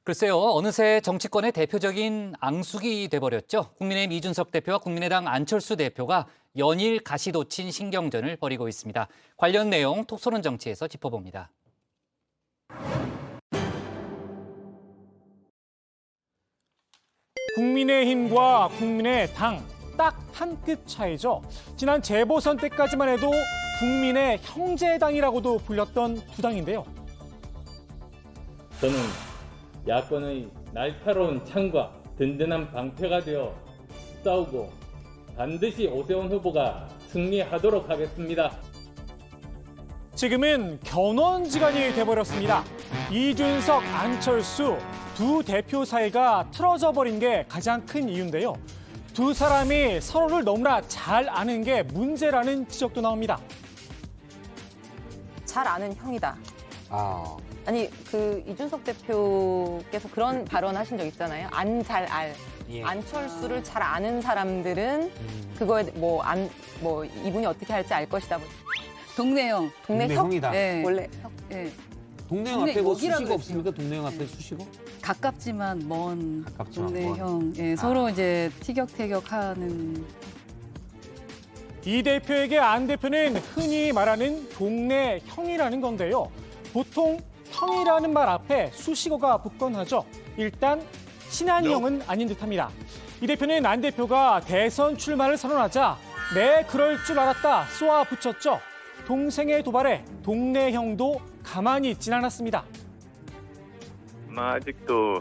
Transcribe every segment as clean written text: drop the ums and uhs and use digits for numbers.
글쎄요, 어느새 정치권의 대표적인 앙숙이 돼버렸죠. 국민의힘 이준석 대표와 국민의당 안철수 대표가 연일 가시도친 신경전을 벌이고 있습니다. 관련 내용 톡쏘는 정치에서 짚어봅니다. 국민의힘과 국민의당 딱 한 끗 차이죠. 지난 재보선 때까지만 해도 국민의 형제당이라고도 불렸던 두 당인데요. 저는 야권의 날카로운 창과 든든한 방패가 되어 싸우고 반드시 오세훈 후보가 승리하도록 하겠습니다. 지금은 견원지간이 돼버렸습니다. 이준석, 안철수 두 대표 사이가 틀어져 버린 게 가장 큰 이유인데요. 두 사람이 서로를 너무나 잘 아는 게 문제라는 지적도 나옵니다. 잘 아는 형이다. 아니 이준석 대표께서 그런 발언하신 적 있잖아요. 안 잘 알. 안철수를 잘 아는 사람들은 그거에 뭐 이분이 어떻게 할지 알 것이다. 동네형. 동네 형이다. 네. 원래 네. 동네형 동네 앞에 뭐 여기라고 수식어 없습니까? 동네형 앞에 수식어? 가깝지만 먼 가깝지만 동네형. 예, 서로 이제 티격태격하는. 이 대표에게 안 대표는 흔히 말하는 동네 형이라는 건데요. 보통 형이라는 말 앞에 수식어가 붙곤 하죠. 일단 친한 형은 아닌 듯합니다. 이 대표는 안 대표가 대선 출마를 선언하자 네 그럴 줄 알았다 쏘아 붙였죠. 동생의 도발에 동네 형도 가만히 있진 않았습니다. 아직도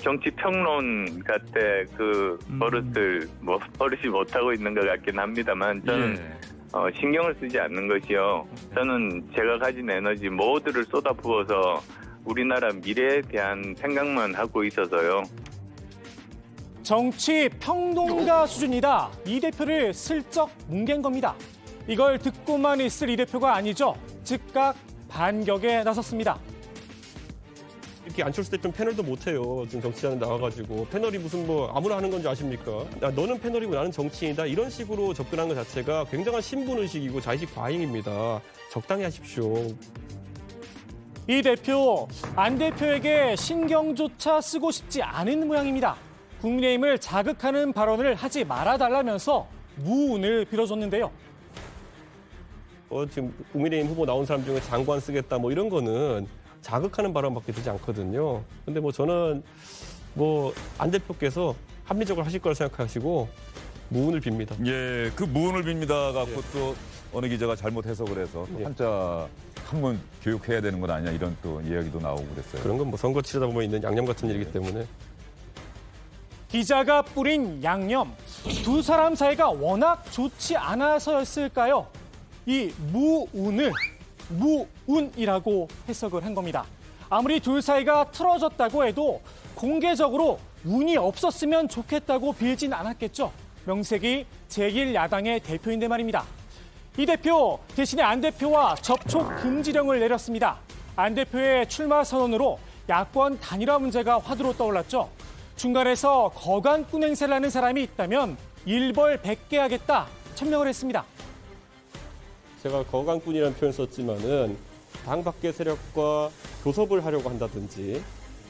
정치 평론 같은 그 버릇을 버릇이 못하고 있는 것 같긴 합니다만 저는 신경을 쓰지 않는 것이요. 저는 제가 가진 에너지 모두를 쏟아부어서 우리나라 미래에 대한 생각만 하고 있어서요. 정치 평론가 수준이다. 이 대표를 슬쩍 뭉갠 겁니다. 이걸 듣고만 있을 이 대표가 아니죠. 즉각 반격에 나섰습니다. 이렇게 안철수 대표는 패널도 못해요. 지금 정치하는 나와가지고 패널이 무슨 뭐 아무나 하는 건지 아십니까? 너는 패널이고 나는 정치인이다. 이런 식으로 접근하는 것 자체가 굉장한 신분의식이고 자의식 과잉입니다. 적당히 하십시오. 이 대표, 안 대표에게 신경조차 쓰고 싶지 않은 모양입니다. 국민의힘을 자극하는 발언을 하지 말아달라면서 무운을 빌어줬는데요. 지금 국민의힘 후보 나온 사람 중에 장관 쓰겠다 뭐 이런 거는 자극하는 발언밖에 되지 않거든요. 근데 뭐 저는 안 대표께서 합리적으로 하실 거라 생각하시고 무운을 빕니다. 예, 그 무운을 빕니다 갖고 또 어느 기자가 잘못 해석을 해서 또 한자 한번 교육해야 되는 건 아니냐 이런 또 이야기도 나오고 그랬어요. 그런 건 뭐 선거 치르다 보면 있는 양념 같은 일이기 때문에. 기자가 뿌린 양념, 두 사람 사이가 워낙 좋지 않아서였을까요? 이 무운을 무운이라고 해석을 한 겁니다. 아무리 둘 사이가 틀어졌다고 해도 공개적으로 운이 없었으면 좋겠다고 빌진 않았겠죠. 명색이 제1야당의 대표인데 말입니다. 이 대표 대신에 안 대표와 접촉 금지령을 내렸습니다. 안 대표의 출마 선언으로 야권 단일화 문제가 화두로 떠올랐죠. 중간에서 거간꾼 행세를 하는 사람이 있다면 일벌백계하겠다 천명을 했습니다. 제가 거간꾼이라는 표현 썼지만은 당 밖의 세력과 교섭을 하려고 한다든지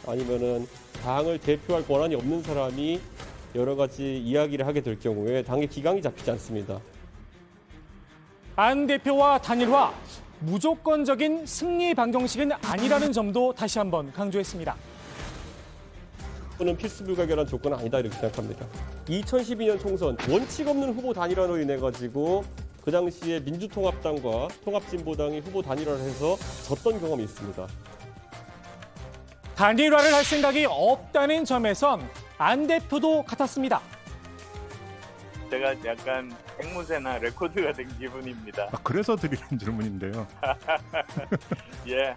아니면은 당을 대표할 권한이 없는 사람이 여러 가지 이야기를 하게 될 경우에 당의 기강이 잡히지 않습니다. 안 대표와 단일화, 무조건적인 승리 방정식은 아니라는 점도 다시 한번 강조했습니다. 또는 필수 불가결한 조건은 아니다 이렇게 생각합니다. 2012년 총선 원칙 없는 후보 단일화로 인해 가지고 그 당시에 민주통합당과 통합진보당이 후보 단일화를 해서 졌던 경험이 있습니다. 단일화를 할 생각이 없다는 점에선 안 대표도 같았습니다. 제가 약간 앵무새나 레코드가 된 기분입니다. 그래서 드리는 질문인데요. 예.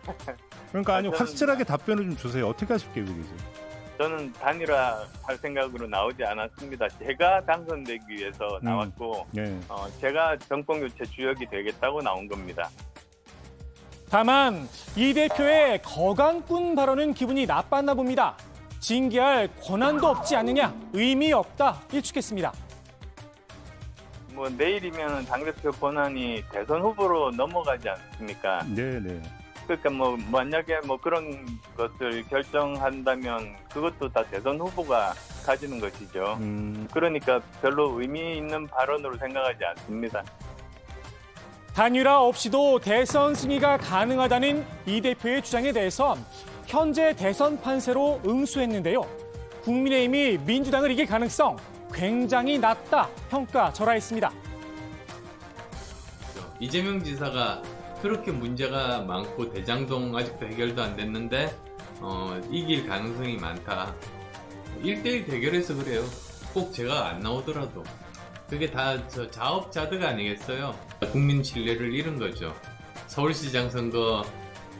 그러니까 아니 저는- 확실하게 답변을 좀 주세요. 어떻게 하실 계획이세요? 저는 단일화 할 생각으로 나오지 않았습니다. 제가 당선되기 위해서 나왔고 예. 제가 정권 교체 주역이 되겠다고 나온 겁니다. 다만 이 대표의 거간꾼 발언은 기분이 나빴나 봅니다. 징계할 권한도 없지 않느냐, 의미 없다 일축했습니다. 내일이면 당대표 권한이 대선 후보로 넘어가지 않습니까? 네. 그러니까 뭐 만약에 뭐 그런 것을 결정한다면 그것도 다 대선 후보가 가지는 것이죠. 그러니까 별로 의미 있는 발언으로 생각하지 않습니다. 단일화 없이도 대선 승리가 가능하다는 이 대표의 주장에 대해선 현재 대선 판세로 응수했는데요. 국민의힘이 민주당을 이길 가능성 굉장히 낮다 평가절하했습니다. 이재명 지사가 그렇게 문제가 많고 대장동 아직도 해결도 안 됐는데 이길 가능성이 많다. 1대1 대결해서 그래요. 꼭 제가 안 나오더라도. 그게 다 저 자업자득 아니겠어요? 국민 신뢰를 잃은 거죠. 서울시장 선거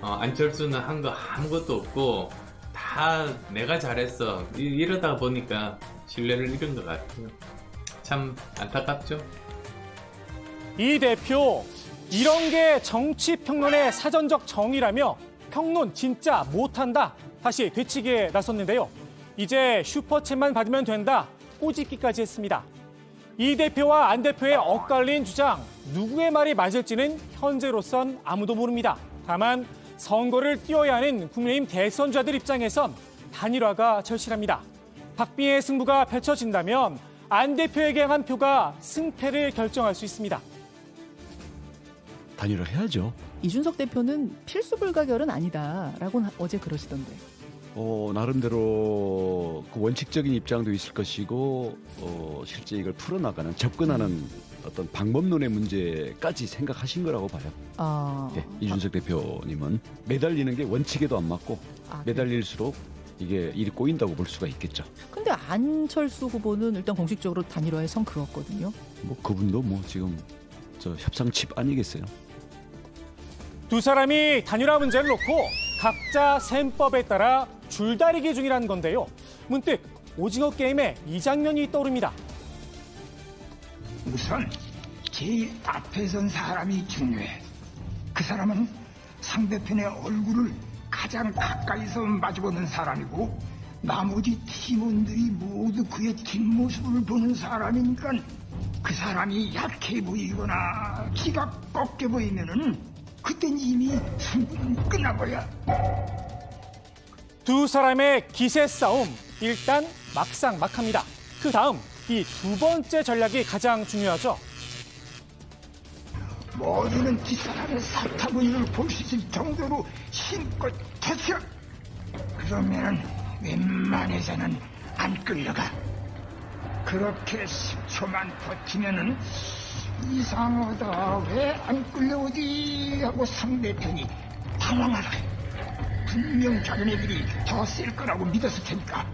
안철수는 한 거 아무것도 없고 다 내가 잘했어. 이러다 보니까 신뢰를 잃은 것 같아요. 참 안타깝죠? 이 대표 이런 게 정치 평론의 사전적 정의라며 평론 진짜 못한다 다시 되치기에 나섰는데요. 이제 슈퍼챗만 받으면 된다 꼬집기까지 했습니다. 이 대표와 안 대표의 엇갈린 주장 누구의 말이 맞을지는 현재로선 아무도 모릅니다. 다만 선거를 뛰어야 하는 국민의힘 대선주자들 입장에선 단일화가 절실합니다. 박빙의 승부가 펼쳐진다면 안 대표에게 향한 표가 승패를 결정할 수 있습니다. 단일화 해야죠. 이준석 대표는 필수 불가결은 아니다라고 어제 그러시던데. 나름대로 그 원칙적인 입장도 있을 것이고 실제 이걸 풀어나가는 접근하는 어떤 방법론의 문제까지 생각하신 거라고 봐요. 네, 이준석 대표님은 매달리는 게 원칙에도 안 맞고 매달릴수록 이게 일이 꼬인다고 볼 수가 있겠죠. 근데 안철수 후보는 일단 공식적으로 단일화에 선 그었거든요. 뭐 그분도 뭐 지금 저 협상칩 아니겠어요? 두 사람이 단일화 문제를 놓고 각자 셈법에 따라 줄다리기 중이라는 건데요. 문득 오징어 게임의 이 장면이 떠오릅니다. 우선 제일 앞에 선 사람이 중요해. 그 사람은 상대편의 얼굴을 가장 가까이서 마주보는 사람이고 나머지 팀원들이 모두 그의 뒷모습을 보는 사람이니까 그 사람이 약해 보이거나 기가 꺾여 보이면은 그땐 이미 승부는 끝나버려. 두 사람의 기세 싸움 일단 막상막합니다. 그 다음 이 두 번째 전략이 가장 중요하죠. 모두는 뒷사람의 사타구니를 볼 수 있을 정도로 힘껏 터져. 그러면 웬만해서는 안 끌려가. 그렇게 10초만 버티면은 이상하다, 왜 안 끌려오지 하고 상대편이 당황할 거야. 분명 자기네들이 더 쓸 거라고 믿었을 테니까.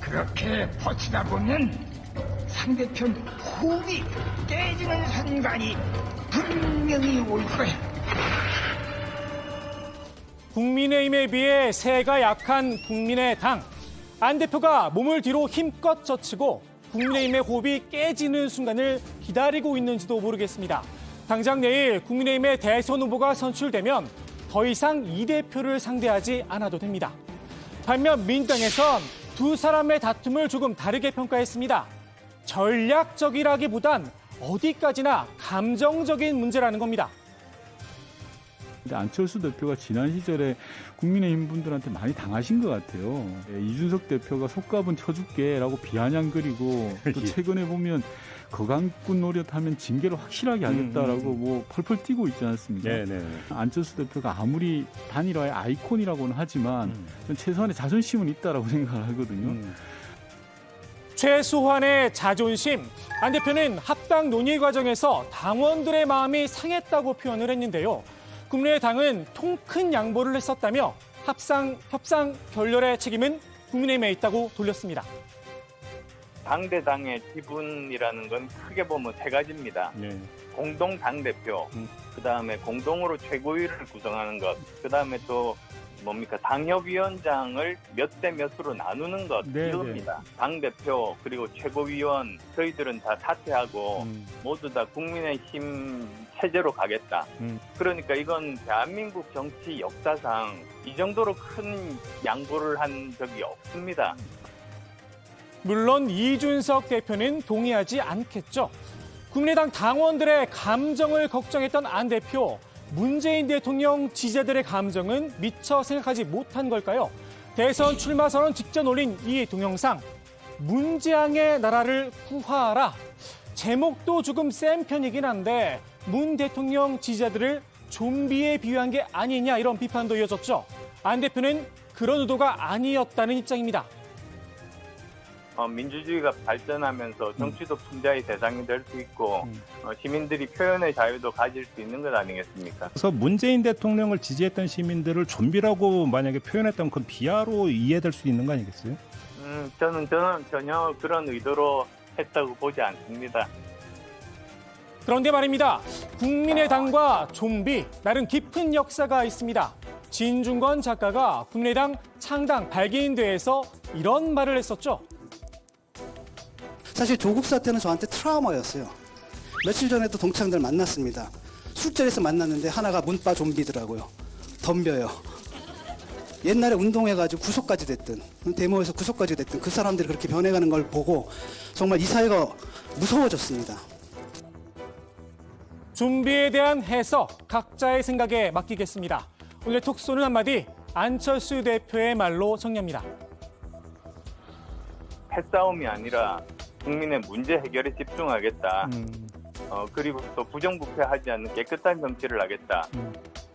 그렇게 버티다 보면 상대편 호흡이 깨지는 순간이 분명히 올 거야. 국민의힘에 비해 세가 약한 국민의당. 안 대표가 몸을 뒤로 힘껏 젖히고 국민의힘의 호흡이 깨지는 순간을 기다리고 있는지도 모르겠습니다. 당장 내일 국민의힘의 대선 후보가 선출되면 더 이상 이 대표를 상대하지 않아도 됩니다. 반면 민주당에선 두 사람의 다툼을 조금 다르게 평가했습니다. 전략적이라기보단 어디까지나 감정적인 문제라는 겁니다. 안철수 대표가 지난 시절에 국민의힘 분들한테 많이 당하신 것 같아요. 이준석 대표가 속값은 쳐줄게라고 비아냥거리고 또 최근에 보면 거강꾼 노릇하면 징계를 확실하게 하겠다라고 뭐 펄펄 뛰고 있지 않습니까? 안철수 대표가 아무리 단일화의 아이콘이라고는 하지만 최소한의 자존심은 있다라고 생각을 하거든요. 최소한의 자존심. 안 대표는 합당 논의 과정에서 당원들의 마음이 상했다고 표현을 했는데요. 국민의당은 통 큰 양보를 했었다며 협상 결렬의 책임은 국민의힘에 있다고 돌렸습니다. 당대당의 지분이라는 건 크게 보면 세 가지입니다. 공동 당대표, 그다음에 공동으로 최고위를 구성하는 것, 그다음에 또 뭡니까 당협위원장을 몇 대 몇으로 나누는 것, 이겁니다. 당대표 그리고 최고위원 저희들은 다 사퇴하고 모두 다 국민의힘 체제로 가겠다. 그러니까 이건 대한민국 정치 역사상 이 정도로 큰 양보를 한 적이 없습니다. 물론 이준석 대표는 동의하지 않겠죠. 국민의당 당원들의 감정을 걱정했던 안 대표, 문재인 대통령 지지자들의 감정은 미처 생각하지 못한 걸까요? 대선 출마 선언 직전 올린 이 동영상, 문재앙의 나라를 구하라. 제목도 조금 센 편이긴 한데 문 대통령 지지자들을 좀비에 비유한 게 아니냐 이런 비판도 이어졌죠. 안 대표는 그런 의도가 아니었다는 입장입니다. 민주주의가 발전하면서 정치도 풍자의 대상이 될 수 있고 시민들이 표현의 자유도 가질 수 있는 것 아니겠습니까? 그래서 문재인 대통령을 지지했던 시민들을 좀비라고 만약에 표현했다면 그건 비하로 이해될 수 있는 거 아니겠어요? 저는 전혀 그런 의도로 했다고 보지 않습니다. 그런데 말입니다. 국민의당과 좀비, 나름 깊은 역사가 있습니다. 진중권 작가가 국민의당 창당 발기인대회에서 이런 말을 했었죠. 사실 조국 사태는 저한테 트라우마였어요. 며칠 전에도 동창들 만났습니다. 술자리에서 만났는데 하나가 문바 좀비더라고요. 덤벼요. 옛날에 운동해가지고 구속까지 됐든 데모에서 구속까지 됐든 그 사람들이 그렇게 변해가는 걸 보고 정말 이 사회가 무서워졌습니다. 좀비에 대한 해석 각자의 생각에 맡기겠습니다. 오늘 톡쏘는 한마디 안철수 대표의 말로 정리합니다. 패싸움이 아니라 국민의 문제 해결에 집중하겠다. 그리고 또 부정부패하지 않는 깨끗한 정치를 하겠다.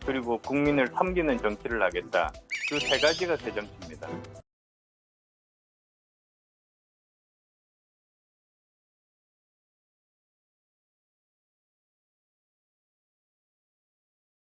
그리고 국민을 섬기는 정치를 하겠다. 그 세 가지가 새 정치입니다.